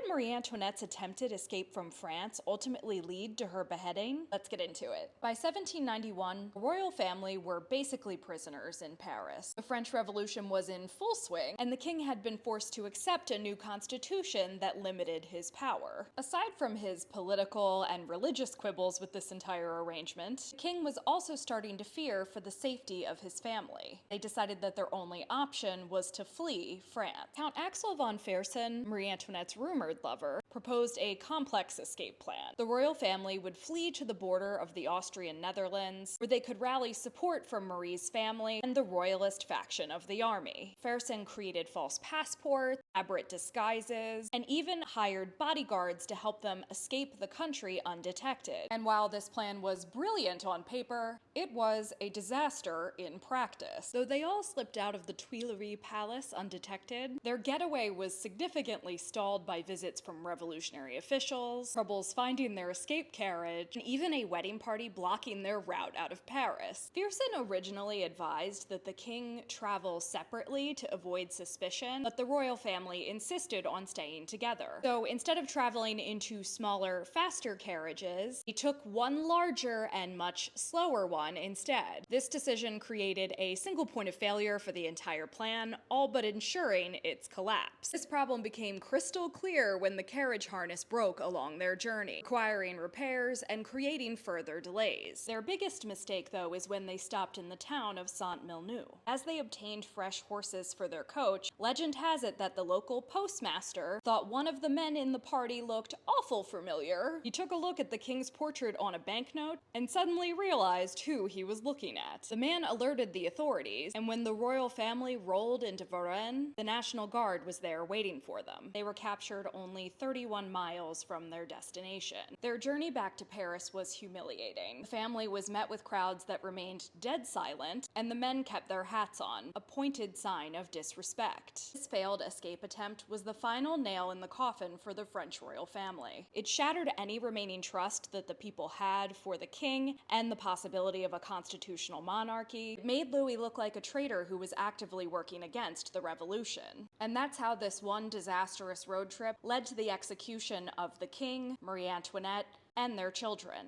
Marie Antoinette's attempted escape from France ultimately lead to her beheading? Let's get into it. By 1791, the royal family were basically prisoners in Paris. The French Revolution was in full swing, and the king had been forced to accept a new constitution that limited his power. Aside from his political and religious quibbles with this entire arrangement, the king was also starting to fear for the safety of his family. They decided that their only option was to flee France. Count Axel von Fersen, Marie Antoinette's rumored lover, proposed a complex escape plan. The royal family would flee to the border of the Austrian Netherlands, where they could rally support from Marie's family and the royalist faction of the army. Fersen created false passports, elaborate disguises, and even hired bodyguards to help them escape the country undetected. And while this plan was brilliant on paper, it was a disaster in practice. Though they all slipped out of the Tuileries Palace undetected, their getaway was significantly stalled by visits from revolutionary officials, troubles finding their escape carriage, and even a wedding party blocking their route out of Paris. Fersen originally advised that the king travel separately to avoid suspicion, but the royal family insisted on staying together. So instead of traveling in two smaller, faster carriages, he took one larger and much slower one instead. This decision created a single point of failure for the entire plan, all but ensuring its collapse. This problem became crystal clear when the carriage harness broke along their journey, requiring repairs and creating further delays. Their biggest mistake, though, is when they stopped in the town of Saint-Melnu. As they obtained fresh horses for their coach, legend has it that the local postmaster thought one of the men in the party looked awful familiar. He took a look at the king's portrait on a banknote and suddenly realized who he was looking at. The man alerted the authorities, and when the royal family rolled into Varennes, the National Guard was there waiting for them. They were captured only 31 miles from their destination. Their journey back to Paris was humiliating. The family was met with crowds that remained dead silent, and the men kept their hats on, a pointed sign of disrespect. This failed escape attempt was the final nail in the coffin for the French royal family. It shattered any remaining trust that the people had for the king and the possibility of a constitutional monarchy. It made Louis look like a traitor who was actively working against the revolution. And that's how this one disastrous road trip led to the execution of the king, Marie Antoinette, and their children.